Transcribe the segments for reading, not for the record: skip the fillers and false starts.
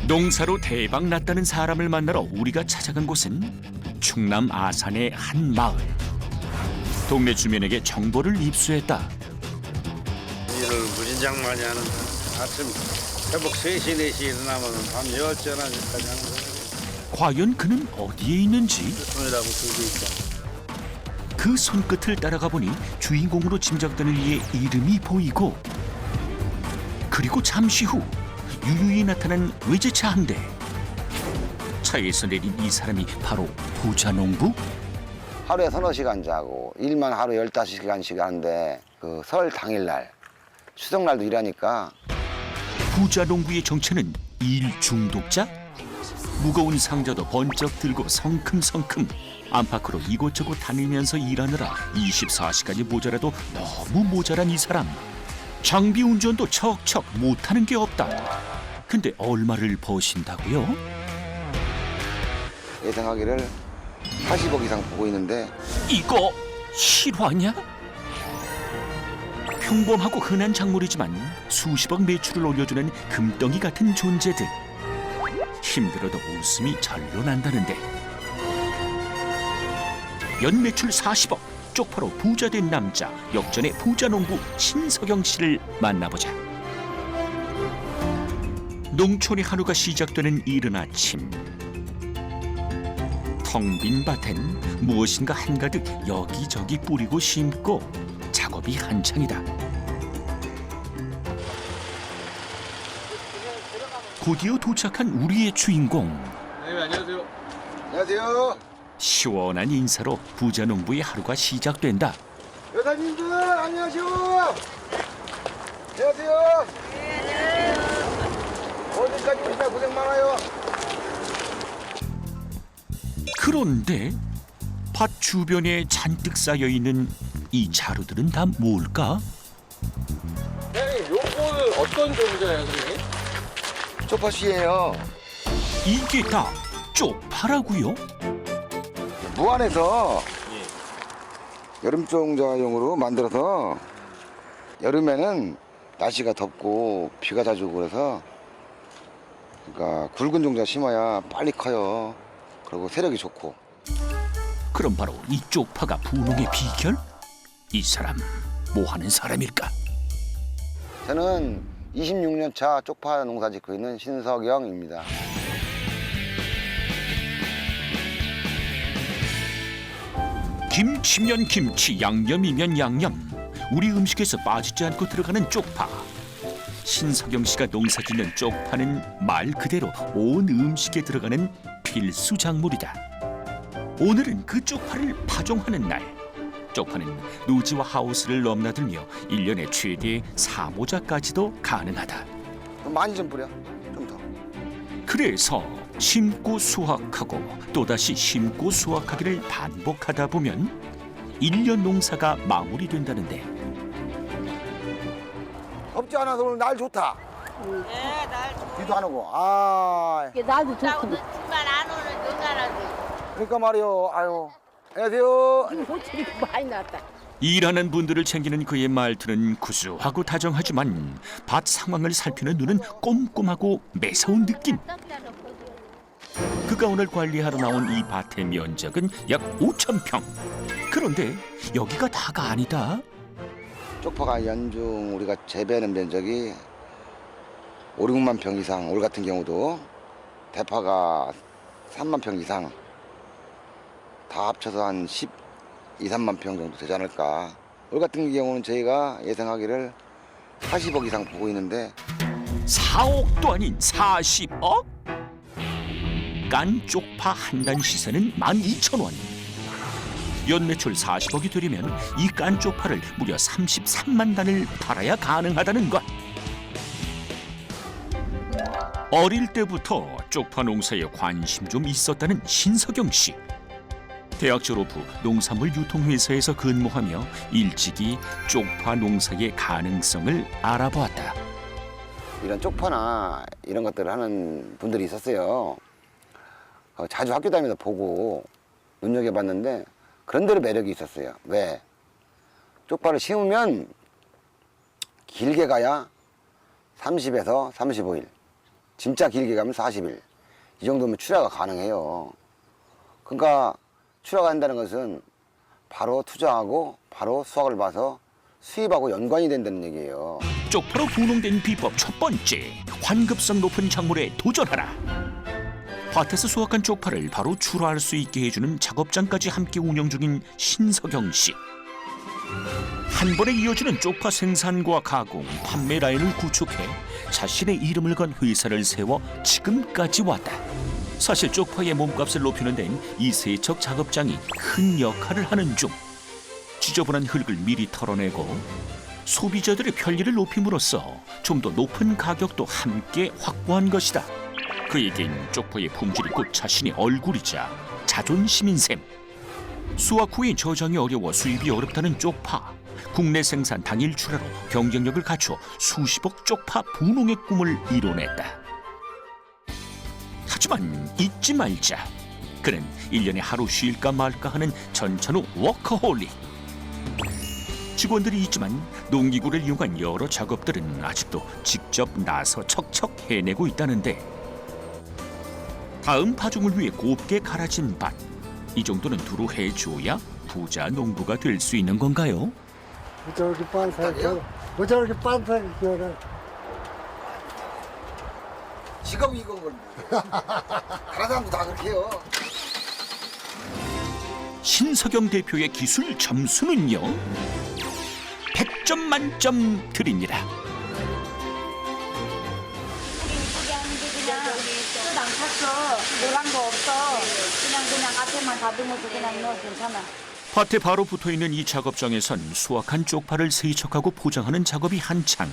농사로 대박 났다는 사람을 만나러 우리가 찾아간 곳은 충남 아산의 한 마을. 동네 주민에게 정보를 입수했다. 일을 무진장 많이 하는데 아침 새벽 3시, 4시 일어나면 밤 10시나 까지 하는 거예요. 과연 그는 어디에 있는지. 손이라고 들고 있죠. 그 손끝을 따라가 보니 주인공으로 짐작되는 이의 이름이 보이고, 그리고 잠시 후 유유히 나타난 외제차 한 대. 차에서 내린 이 사람이 바로 부자농부? 하루에 서너 시간 자고 일만 하루 15시간씩 하는데 그 설 당일날 추석날도 일하니까. 부자농부의 정체는 일 중독자? 무거운 상자도 번쩍 들고 성큼성큼 안팎으로 이곳저곳 다니면서 일하느라 24시간이 모자라도 너무 모자란 이 사람. 장비 운전도 척척 못하는 게 없다. 근데 얼마를 버신다고요? 예상하기를 80억 이상 보고 있는데. 이거 실화냐? 평범하고 흔한 작물이지만 수십억 매출을 올려주는 금덩이 같은 존재들. 힘들어도 웃음이 절로 난다는데. 연 매출 40억, 쪽파로 부자된 남자, 역전의 부자농부 신석영 씨를 만나보자. 농촌의 하루가 시작되는 이른 아침. 텅 빈 밭엔 무엇인가 한가득 여기저기 뿌리고 심고 작업이 한창이다. 곧이어 도착한 우리의 주인공. 네, 안녕하세요. 안녕하세요. 시원한 인사로 부자농부의 하루가 시작된다. 여사님들 안녕하세요. 안녕하세요. 어디까지 오시나 고생 많아요. 그런데 밭 주변에 잔뜩 쌓여있는 이 자루들은 다 뭘까? 선생님, 요거는 어떤 종자예요, 선생님? 쪽파씨예요. 이게 다 쪽파라고요? 무안에서 여름 종자용으로 만들어서 여름에는 날씨가 덥고 비가 자주 오고 그래서 그러니까 굵은 종자 심어야 빨리 커요. 그리고 세력이 좋고. 그럼 바로 이 쪽파가 부농의 비결? 이 사람 뭐 하는 사람일까? 저는 26년 차 쪽파 농사 짓고 있는 신석영입니다. 김치면 김치, 양념이면 양념. 우리 음식에서 빠지지 않고 들어가는 쪽파. 신석영 씨가 농사짓는 쪽파는 말 그대로 온 음식에 들어가는 필수 작물이다. 오늘은 그 쪽파를 파종하는 날. 쪽파는 노지와 하우스를 넘나들며 1년에 최대 4모자까지도 가능하다. 좀 많이 좀 뿌려. 좀 더. 그래서 심고 수확하고 또다시 심고 수확하기를 반복하다 보면 1년 농사가 마무리된다는데. 덥지 않아서 오늘 날 좋다. 네, 날 좋아. 비도 안 오고. 아, 나도 좋고. 늦지만 안 오는 여자라지. 그러니까 말이요. 아유. 안녕하세요. 호텔이 많이 났다. 일하는 분들을 챙기는 그의 말투는 구수하고 다정하지만 밭 상황을 살피는 눈은 꼼꼼하고 매서운 느낌. 그가 오늘 관리하러 나온 이 밭의 면적은 약 5,000평. 그런데 여기가 다가 아니다. 쪽파가 연중 우리가 재배하는 면적이 5, 6만 평 이상. 올 같은 경우도 대파가 3만 평 이상. 다 합쳐서 한 12, 3만 평 정도 되지 않을까. 올 같은 경우는 저희가 예상하기를 40억 이상 보고 있는데. 4억도 아닌 40억? 깐 쪽파 한 단 시세는 12,000원. 연매출 40억이 되려면 이 깐 쪽파를 무려 33만 단을 팔아야 가능하다는 것. 어릴 때부터 쪽파 농사에 관심 좀 있었다는 신석영 씨. 대학 졸업 후 농산물 유통회사에서 근무하며 일찍이 쪽파 농사의 가능성을 알아보았다. 이런 쪽파나 이런 것들을 하는 분들이 있었어요. 자주 학교 다니면서 보고 눈여겨봤는데 그런 대로 매력이 있었어요. 왜? 쪽파를 심으면 길게 가야 30에서 35일. 진짜 길게 가면 40일. 이 정도면 출하가 가능해요. 그러니까 출하가 한다는 것은 바로 투자하고 바로 수확을 봐서 수입하고 연관이 된다는 얘기예요. 쪽파로 분홍된 비법 첫 번째, 환급성 높은 작물에 도전하라. 밭에서 수확한 쪽파를 바로 출하할 수 있게 해주는 작업장까지 함께 운영 중인 신석영 씨. 한 번에 이어지는 쪽파 생산과 가공, 판매 라인을 구축해 자신의 이름을 건 회사를 세워 지금까지 왔다. 사실 쪽파의 몸값을 높이는 데는 이 세척 작업장이 큰 역할을 하는 중. 지저분한 흙을 미리 털어내고 소비자들의 편리를 높임으로써 좀 더 높은 가격도 함께 확보한 것이다. 그에겐 쪽파의 품질이 곧 자신의 얼굴이자 자존심인 셈. 수확 후에 저장이 어려워 수입이 어렵다는 쪽파. 국내 생산 당일 출하로 경쟁력을 갖춰 수십억 쪽파 분홍의 꿈을 이뤄냈다. 하지만 잊지 말자. 그는 1년에 하루 쉴까 말까 하는 전천후 워커홀릭. 직원들이 있지만 농기구를 이용한 여러 작업들은 아직도 직접 나서 척척 해내고 있다는데, 다음 파종을 위해 곱게 갈아진 밭. 이 정도는 두루 해줘야 부자 농부가 될 수 있는 건가요? 저렇게 빤사죠. 뭐 저렇게 빤사죠. 직업이 이건 건데. 다른 사람도 다 그렇게 해요. 신석영 대표의 기술 점수는요, 100점 만점 드립니다. 이쁘게 하는데 그냥 끝 안 탔어. 노란 거 없어. 그냥 앞에만 다듬어서 그냥 넣어 괜찮아. 밭에 바로 붙어있는 이 작업장에선 수확한 쪽파를 세척하고 포장하는 작업이 한창.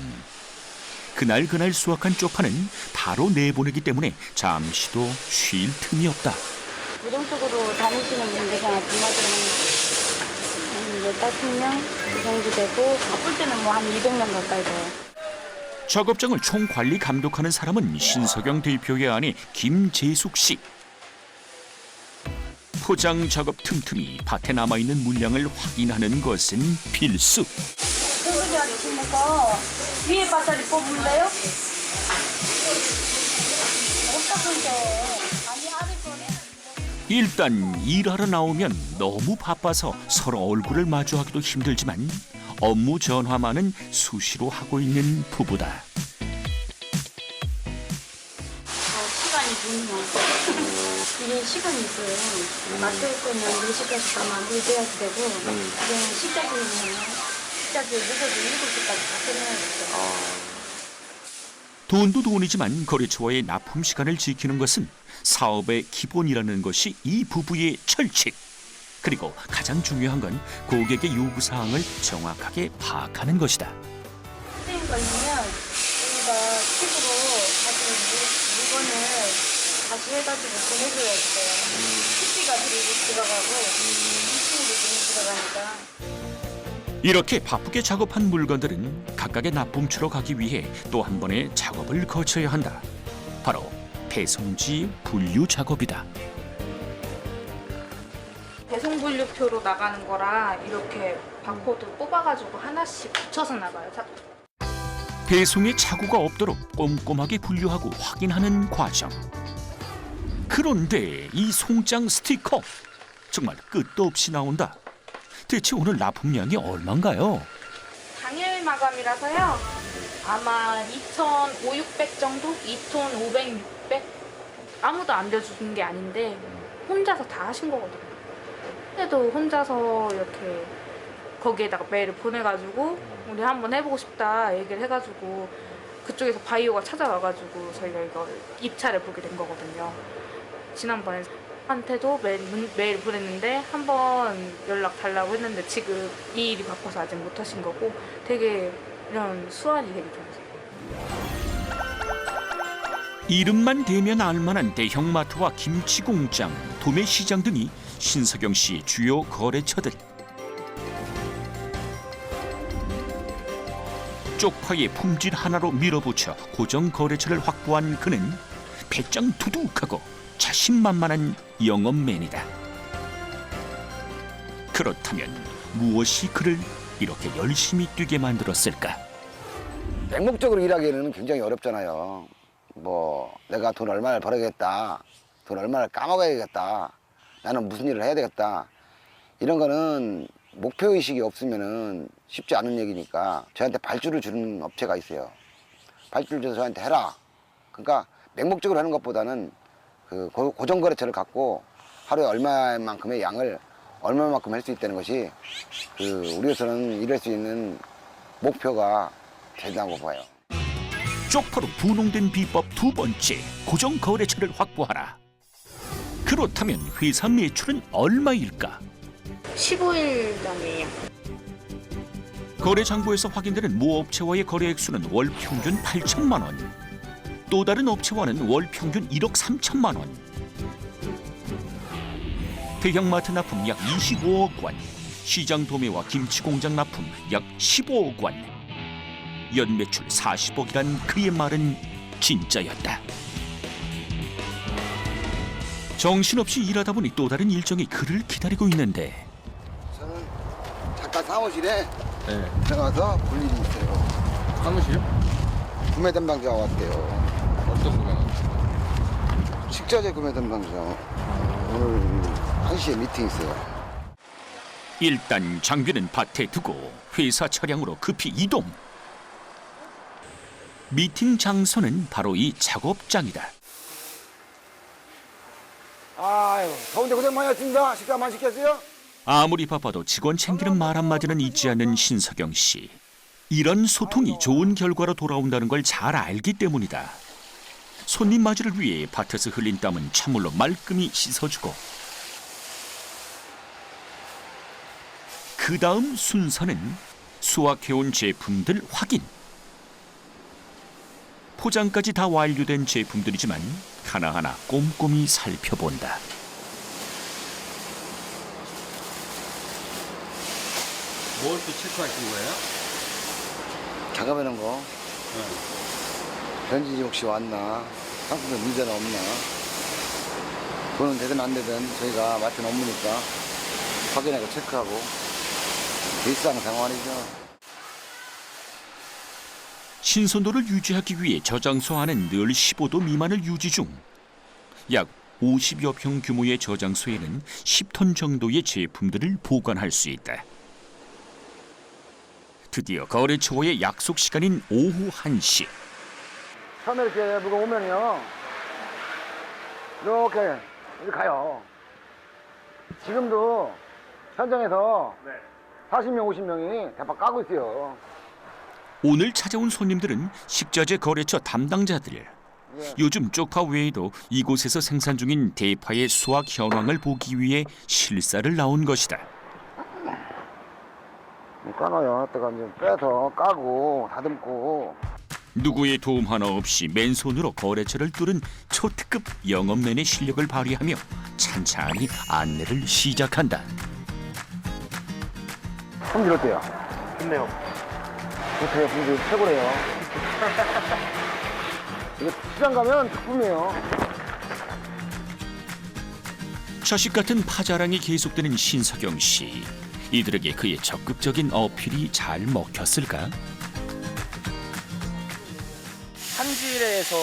그날 수확한 쪽파는 바로 내보내기 때문에 잠시도 쉴 틈이 없다. 부정적으로 다니시는 분들 한 주마다 15명 그 정도 되고 바쁠 때는 뭐 한 200명 가까이 돼요. 작업장을 총관리 감독하는 사람은 신석영 대표의 아내 김재숙 씨. 포장 작업 틈틈이 밭에 남아있는 물량을 확인하는 것은 필수. 소고기 아침부터 위에 바다리 뽑을래요? 어떡한데? 아니 아래 거네. 일단 일하러 나오면 너무 바빠서 서로 얼굴을 마주하기도 힘들지만 업무 전화만은 수시로 하고 있는 부부다. 시간이 보면 이게 시간이 있어요. 맡을 거면 4시까지 가면 안 돼야지 되고 그냥 시작이 늦어도 7시까지 다 끝내야겠어요. 돈도 돈이지만 거래처와의 납품 시간을 지키는 것은 사업의 기본이라는 것이 이 부부의 철칙. 그리고 가장 중요한 건 고객의 요구사항을 정확하게 파악하는 것이다. 선생님 걸리면 저희가 팁으로 다시 물건을 다시 해가지고 보내줘야 돼요. 택비가 들어가고 인수도 들어가니까. 이렇게 바쁘게 작업한 물건들은 각각의 납품처로 가기 위해 또 한 번의 작업을 거쳐야 한다. 바로 배송지 분류 작업이다. 배송 분류표로 나가는 거라 이렇게 바코드 뽑아가지고 하나씩 붙여서 나가요. 배송에 착오가 없도록 꼼꼼하게 분류하고 확인하는 과정. 그런데 이 송장 스티커 정말 끝도 없이 나온다. 대체 오늘 납품량이 얼마인가요? 당일 마감이라서요. 아마 2,500, 600 정도? 2,500, 600? 아무도 안 돼주는 게 아닌데 혼자서 다 하신 거거든요. 근데도 혼자서 이렇게 거기에다가 메일을 보내가지고 우리 한번 해보고 싶다 얘기를 해가지고 그쪽에서 바이오가 찾아와가지고 저희가 이거 입찰을 보게 된 거거든요. 지난번에 한테도 메일 보냈는데 한번 연락 달라고 했는데 지금 이 일이 바빠서 아직 못 하신 거고 되게 이런 수완이 되게 좋으세요. 이름만 대면 알만한 대형마트와 김치공장, 도매시장 등이 신석영 씨의 주요 거래처들. 쪽파의 품질 하나로 밀어붙여 고정 거래처를 확보한 그는 배짱 두둑하고 자신만만한 영업맨이다. 그렇다면 무엇이 그를 이렇게 열심히 뛰게 만들었을까? 맹목적으로 일하기에는 굉장히 어렵잖아요. 뭐 내가 돈 얼마를 벌어야겠다, 돈 얼마를 까먹어야겠다, 나는 무슨 일을 해야 되겠다, 이런 거는 목표의식이 없으면은 쉽지 않은 얘기니까 저한테 발주를 주는 업체가 있어요. 발주를 줘서 저한테 해라. 그러니까 맹목적으로 하는 것보다는 그 고정거래처를 갖고 하루에 얼마만큼의 양을 얼마만큼 할 수 있다는 것이 그 우리로서는 이룰 수 있는 목표가 된다고 봐요. 쪽파로 분홍된 비법 두 번째, 고정 거래처를 확보하라. 그렇다면 회사 매출은 얼마일까? 15일장이에요. 거래 장부에서 확인되는 모 업체와의 거래 액수는 월 평균 8천만 원. 또 다른 업체와는 월 평균 1억 3천만 원. 대형마트 납품 약 25억 원, 시장 도매와 김치 공장 납품 약 15억 원. 연매출 40억이란 그의 말은 진짜였다. 정신없이 일하다 보니 또 다른 일정이 그를 기다리고 있는데 저는 잠깐 사무실에 네. 들어가서 볼 일이 있어요. 사무실요? 구매 담당자가 왔대요. 어떤 구매가? 식자재 구매 담당자. 오늘 1시에 미팅 있어요. 일단 장비는 밭에 두고 회사 차량으로 급히 이동. 미팅 장소는 바로 이 작업장이다. 아유, 더운데 고생 많이 하셨습니다. 식사 많이 시켰어요? 아무리 바빠도 직원 챙기는 말 한마디는 잊지 않는 신석영 씨. 이런 소통이 좋은 결과로 돌아온다는 걸 잘 알기 때문이다. 손님 맞이를 위해 밭에서 흘린 땀은 찬물로 말끔히 씻어주고 그 다음 순서는 수확해온 제품들 확인. 포장까지 다 완료된 제품들이지만 하나하나 꼼꼼히 살펴본다. 뭘 또 체크하신 거예요? 작업하는 거. 변진이 혹시 왔나? 상품에 문제는 없나? 돈은 되든 안 되든 저희가 맡은 업무니까 확인하고 체크하고 일상생활이죠. 신선도를 유지하기 위해 저장소 안은 늘 15도 미만을 유지 중. 약 50여 평 규모의 저장소에는 10톤 정도의 제품들을 보관할 수 있다. 드디어 거래처와의 약속 시간인 오후 1시. 처음에 이렇게 물건 오면요, 이렇게 가요. 지금도 현장에서 40명, 50명이 대파 까고 있어요. 오늘 찾아온 손님들은 식자재 거래처 담당자들. 요즘 쪽파 외에도 이곳에서 생산 중인 대파의 수확 현황을 보기 위해 실사를 나온 것이다. 까놔요. 때가 이제 빼서 까고 다듬고. 누구의 도움 하나 없이 맨손으로 거래처를 뚫은 초특급 영업맨의 실력을 발휘하며 찬찬히 안내를 시작한다. 품질 어때요? 좋네요. 좋대요. 품질 최고래요. 이거 시장 가면 특품이에요. 자식 같은 파자랑이 계속되는 신석영 씨. 이들에게 그의 적극적인 어필이 잘 먹혔을까? 한질에서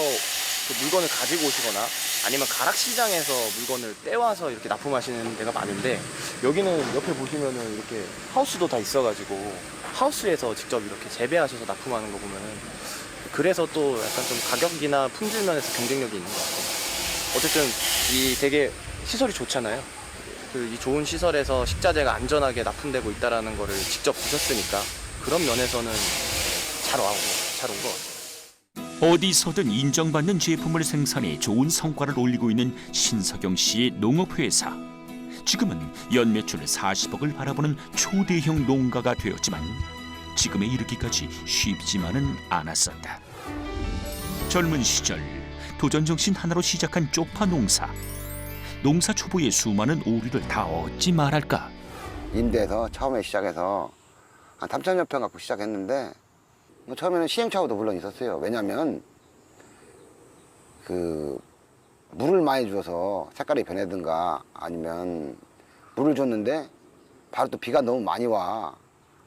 그 물건을 가지고 오시거나 아니면 가락시장에서 물건을 떼와서 이렇게 납품하시는 데가 많은데, 여기는 옆에 보시면은 이렇게 하우스도 다 있어가지고 하우스에서 직접 이렇게 재배하셔서 납품하는 거 보면은, 그래서 또 약간 좀 가격이나 품질 면에서 경쟁력이 있는 것 같아요. 어쨌든 이 되게 시설이 좋잖아요. 이 좋은 시설에서 식자재가 안전하게 납품되고 있다는 거를 직접 보셨으니까 그런 면에서는 잘 온 것 같아요. 어디서든 인정받는 제품을 생산해 좋은 성과를 올리고 있는 신석영 씨의 농업회사. 지금은 연매출 40억을 바라보는 초대형 농가가 되었지만 지금에 이르기까지 쉽지만은 않았었다. 젊은 시절 도전정신 하나로 시작한 쪽파 농사. 농사 초보의 수많은 오류를 다 얻지 말할까. 임대해서 처음에 시작해서 한 3,000여 평 갖고 시작했는데, 처음에는 시행착오도 물론 있었어요. 왜냐하면 그 물을 많이 줘서 색깔이 변하든가, 아니면 물을 줬는데 바로 또 비가 너무 많이 와.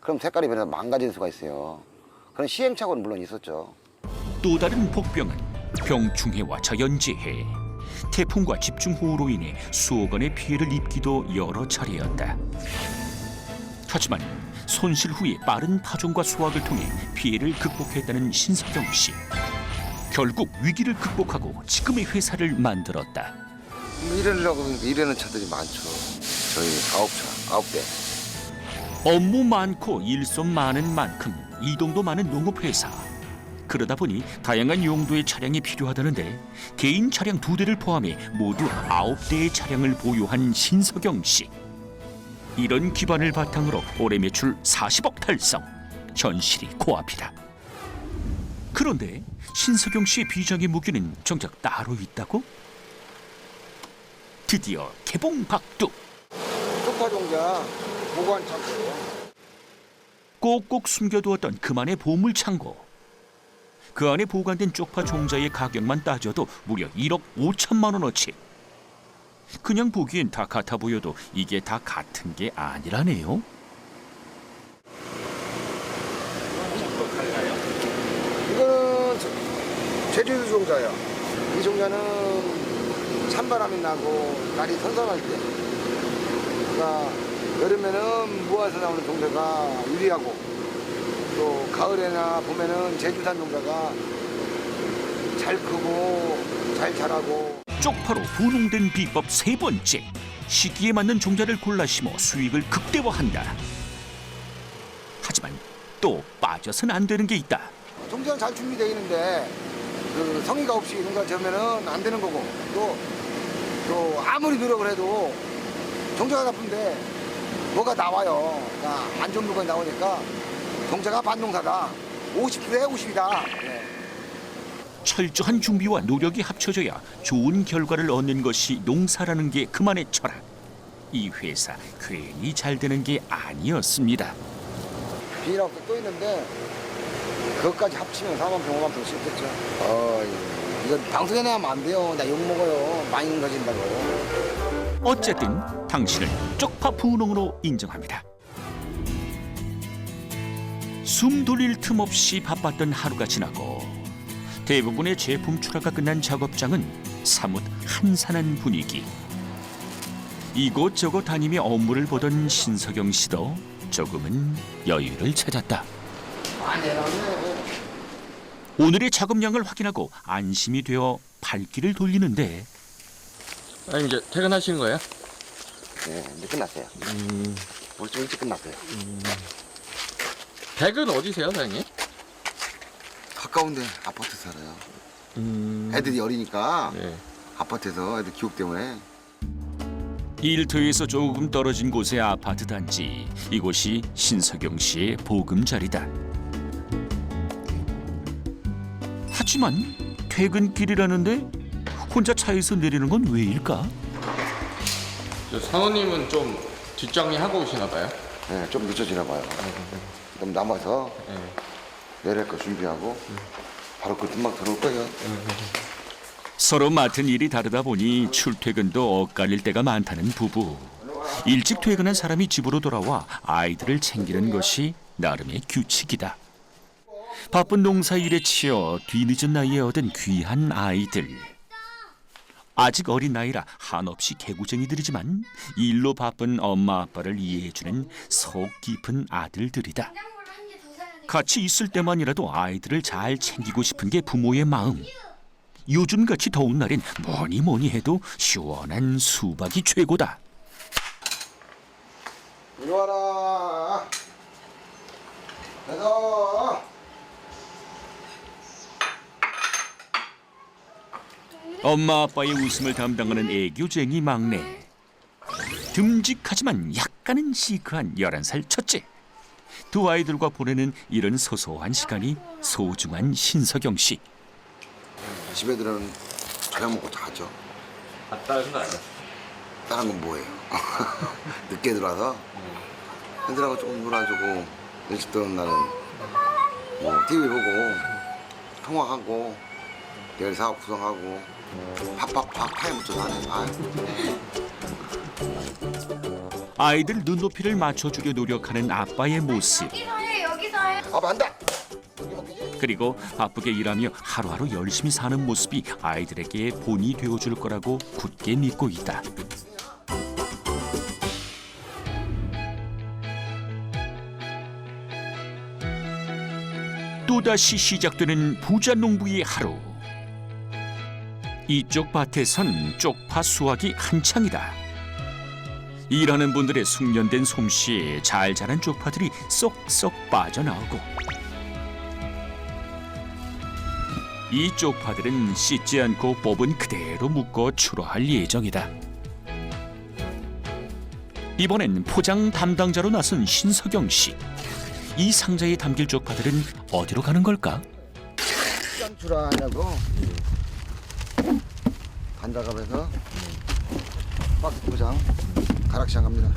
그럼 색깔이 변해서 망가질 수가 있어요. 그런 시행착오는 물론 있었죠. 또 다른 복병은 병충해와 자연재해, 태풍과 집중호우로 인해 수억 원의 피해를 입기도 여러 차례였다. 하지만 손실 후에 빠른 파종과 수확을 통해 피해를 극복했다는 신석영 씨. 결국 위기를 극복하고 지금의 회사를 만들었다. 일하려고 하니까 일하는 차들이 많죠. 저희 9대. 업무 많고 일손 많은 만큼 이동도 많은 농업회사. 그러다 보니 다양한 용도의 차량이 필요하다는데 개인 차량 2대를 포함해 모두 9대의 차량을 보유한 신석영 씨. 이런 기반을 바탕으로 올해 매출 40억 달성. 현실이 코앞이다. 그런데 신석영 씨의 비장의 무기는 정작 따로 있다고? 드디어 개봉 박두. 쪽파 종자 보관 창고. 꼭꼭 숨겨두었던 그만의 보물 창고. 그 안에 보관된 쪽파 종자의 가격만 따져도 무려 1억 5천만 원어치. 그냥 보기엔 다 같아 보여도 이게 다 같은 게 아니라네요. 이거는 제주도 종자야. 이 종자는 찬바람이 나고 날이 선선할 때, 그러니까 여름에는 모아서 나오는 종자가 유리하고, 또 가을에나 봄에는 제주산 종자가 잘 크고 잘 자라고. 쪽파로 분홍된 비법 3번째. 시기에 맞는 종자를 골라 심어 수익을 극대화한다. 하지만 또 빠져선 안 되는 게 있다. 종자는 잘 준비되어 있는데 그 성의가 없이 농가 지으면은 안 되는 거고, 또 아무리 노력을 해도 종자가 나쁜데 뭐가 나와요. 그러니까 안 좋은 물건이 나오니까 종자가 반동사다. 50대 50이다. 철저한 준비와 노력이 합쳐져야 좋은 결과를 얻는 것이 농사라는 게 그만의 철학. 이 회사 괜히 잘 되는 게 아니었습니다. 비닐하우스 또 있는데 그것까지 합치면 4만 평, 5만 평 씹겠죠. 이거 방송에 내면 안 돼요. 나 욕먹어요. 많이 넘어진다고. 어쨌든 당신을 쪽파 분홍으로 인정합니다. 숨 돌릴 틈 없이 바빴던 하루가 지나고 대부분의 제품 출하가 끝난 작업장은 사뭇 한산한 분위기. 이곳저곳 다니며 업무를 보던 신석영 씨도 조금은 여유를 찾았다. 오늘의 작업량을 확인하고 안심이 되어 발길을 돌리는데 아니 이제 퇴근하시는 거예요? 네, 이제 끝났어요. 오늘 좀 일찍 끝났어요. 댁은 어디세요, 사장님? 가까운데 아파트 살아요. 애들이 어리니까 네. 아파트에서 애들 교육 때문에. 일터에서 조금 떨어진 곳의 아파트 단지. 이곳이 신석영 씨의 보금자리다. 하지만 퇴근길이라는데 혼자 차에서 내리는 건 왜일까? 저 사모님은 좀 뒷정리하고 오시나 봐요? 네, 좀 늦어지나 봐요. 좀 남아서 네. 내릴 거 준비하고 바로 그 금방 들어올 거예요. 서로 맡은 일이 다르다 보니 출퇴근도 엇갈릴 때가 많다는 부부. 일찍 퇴근한 사람이 집으로 돌아와 아이들을 챙기는 것이 나름의 규칙이다. 바쁜 농사일에 치여 뒤늦은 나이에 얻은 귀한 아이들. 아직 어린 나이라 한없이 개구쟁이들이지만 일로 바쁜 엄마 아빠를 이해해주는 속 깊은 아들들이다. 같이 있을 때만이라도 아이들을 잘 챙기고 싶은 게 부모의 마음. 요즘같이 더운 날엔 뭐니 해도 시원한 수박이 최고다. 이리 와라. 가자. 엄마 아빠의 웃음을 담당하는 애교쟁이 막내. 듬직하지만 약간은 시크한 11살 첫째. 두 아이들과 보내는 이런 소소한 시간이 소중한 신석영 씨. 집 애들은 저녁 먹고 자죠. 다른 거 아니야? 다른 건 뭐예요? 늦게 들어와서 애들하고 조금 놀아주고, 일찍 들어오는 날은 뭐 TV 보고 통화하고 내일 사업 구성하고 팍팍팍 파에 묻혀서 하네. 아이들 눈높이를 맞춰주려 노력하는 아빠의 모습. 여기서 해. 아, 만다. 그런데 그리고 바쁘게 일하며 하루하루 열심히 사는 모습이 아이들에게 본이 되어줄 거라고 굳게 믿고 있다. 또다시 시작되는 부자 농부의 하루. 이쪽 밭에선 쪽파 수확이 한창이다. 일하는 분들의 숙련된 솜씨에 잘 자란 쪽파들이 쏙쏙 빠져나오고, 이 쪽파들은 씻지 않고 뽑은 그대로 묶어 출하할 예정이다. 이번엔 포장 담당자로 나선 신석영 씨. 이 상자에 담길 쪽파들은 어디로 가는 걸까? 출하하냐고 단작업에서 박스 포장 가락시장 갑니다.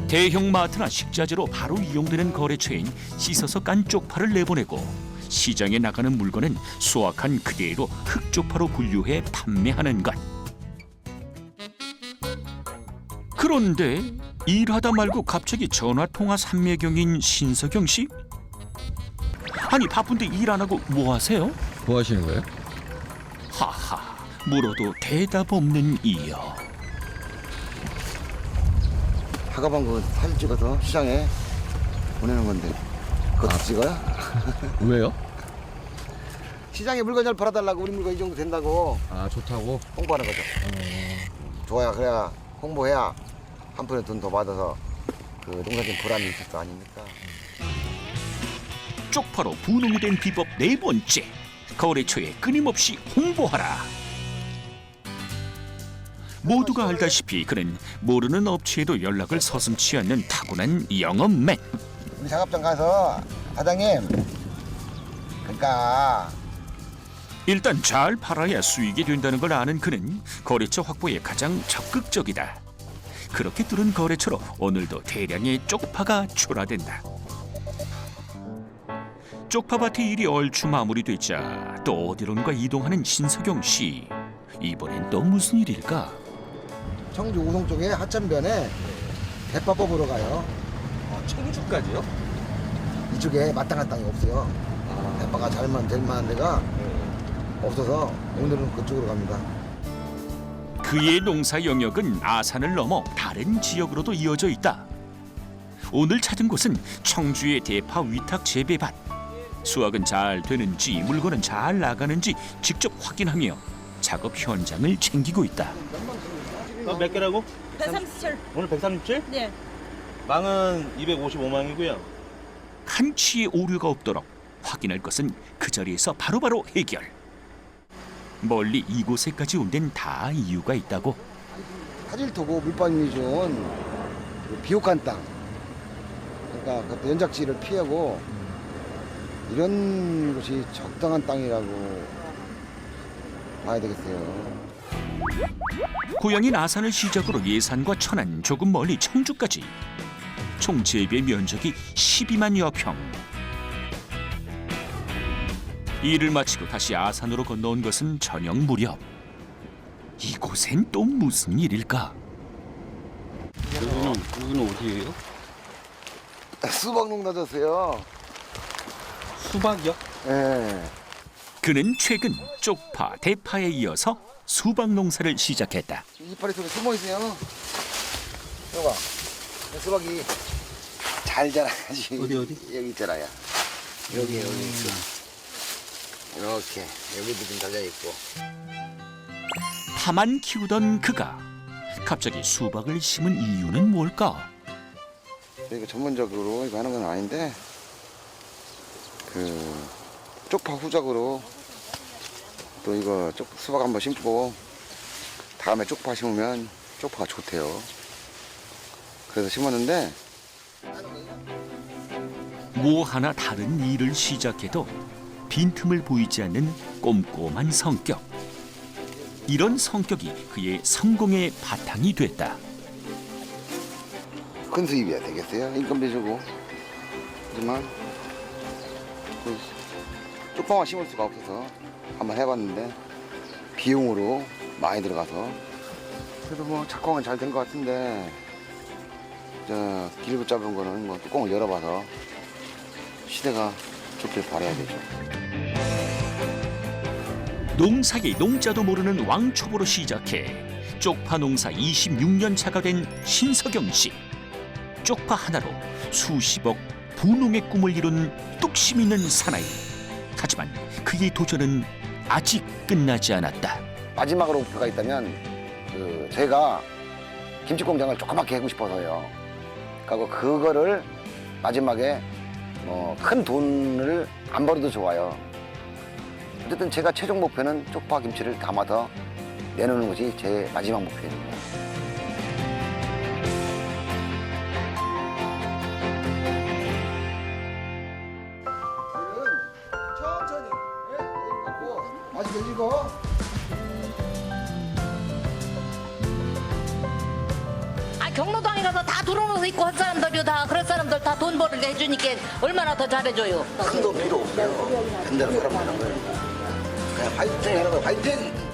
대형 마트나 식자재로 바로 이용되는 거래처인 씻어서 깐 쪽파를 내보내고, 시장에 나가는 물건은 수확한 그대로 흑쪽파로 분류해 판매하는 것. 그런데 일하다 말고 갑자기 전화통화 삼매경인 신석영 씨? 아니, 바쁜데 일 안 하고 뭐 하세요? 뭐 하시는 거예요? 하하, 물어도 대답 없는 이여. 하가방 그 사진 찍어서 시장에 보내는 건데 그것도 찍어요? 왜요? 시장에 물건 잘 팔아달라고. 우리 물건 이 정도 된다고 아, 좋다고? 홍보하는 거죠. 좋아야, 그래야 홍보해야 한 푼에 돈 더 받아서 그 농사진 보람이 있을 거 아닙니까? 쪽파로 분홍이 된 비법 네 번째. 거래처에 끊임없이 홍보하라. 모두가 알다시피 그는 모르는 업체에도 연락을 서슴지 않는 타고난 영업맨. 우리 작업장 가서 사장님, 그러니까 일단 잘 팔아야 수익이 된다는 걸 아는 그는 거래처 확보에 가장 적극적이다. 그렇게 뚫은 거래처로 오늘도 대량의 쪽파가 출하된다. 쪽파밭의 일이 얼추 마무리되자 또 어디론가 이동하는 신석영 씨. 이번엔 또 무슨 일일까? 청주 우성 쪽에 하천변에 대파 뽑으러 가요. 청주까지요? 이쪽에 마땅한 땅이 없어요. 대파가 잘만 될 만한 데가 없어서 오늘은 그쪽으로 갑니다. 그의 농사 영역은 아산을 넘어 다른 지역으로도 이어져 있다. 오늘 찾은 곳은 청주의 대파 위탁 재배밭. 수확은 잘 되는지 물건은 잘 나가는지 직접 확인하며 작업 현장을 챙기고 있다. 몇 개라고? 137. 오늘 137? 네. 망은 255망이고요. 한치의 오류가 없도록 확인할 것은 그 자리에서 바로바로 해결. 멀리 이곳에까지 온 데는 다 이유가 있다고. 화질토고 물방울이 준 그 비옥한 땅. 그러니까 그것도 연작지를 피하고 이런 곳이 적당한 땅이라고 봐야 되겠어요. 고향인 아산을 시작으로 예산과 천안, 조금 멀리 청주까지 총 재배 면적이 12만여 평. 일을 마치고 다시 아산으로 건너온 것은 저녁 무렵. 이곳엔 또 무슨 일일까? 여기는 어디예요? 수박 농사 졌어요. 수박이요? 예. 그는 최근 쪽파, 대파에 이어서 수박 농사를 시작했다. 이파리 속에 숨어 있어요. 여봐, 수박이 잘 자라야지. 어디? 여기 있잖아요. 여기 있어. 이렇게 여기도 좀 달려 있고. 파만 키우던 그가 갑자기 수박을 심은 이유는 뭘까? 이거 전문적으로 이거 하는 건 아닌데 그 쪽파 후작으로 또 이거 수박 한번 심고 다음에 쪽파 심으면 쪽파가 좋대요. 그래서 심었는데 뭐 하나 다른 일을 시작해도 빈틈을 보이지 않는 꼼꼼한 성격. 이런 성격이 그의 성공의 바탕이 됐다. 큰 수입이야 되겠어요. 인건비 주고. 하지만 그 쪽파만 심을 수가 없어서 한번 해봤는데 비용으로 많이 들어가서 그래도 뭐 작황은 잘 된 것 같은데 저 길고 짧은 거는 뭐 뚜껑을 열어봐서 시대가 좋길 바라야 되죠. 농사의 농자도 모르는 왕초보로 시작해 쪽파 농사 26년 차가 된 신석영 씨. 쪽파 하나로 수십억 부농의 꿈을 이룬 뚝심 있는 사나이. 하지만 그의 도전은 아직 끝나지 않았다. 마지막으로 목표가 있다면 제가 김치 공장을 조그맣게 하고 싶어서요. 그리고 그거를 마지막에 큰 돈을 안 벌어도 좋아요. 어쨌든 제가 최종 목표는 쪽파 김치를 담아서 내놓는 것이 제 마지막 목표입니다. 천천히 아직 열리고. 경로당에 가서 다 들어오는 있고 한 사람들이 다 그런 사람들 다 돈 벌게 해주니까 얼마나 더 잘해줘요. 큰 돈 필요 없어요. 근대로 살아보는 거예요. 그냥 화이팅 하는 거예요. 화이팅!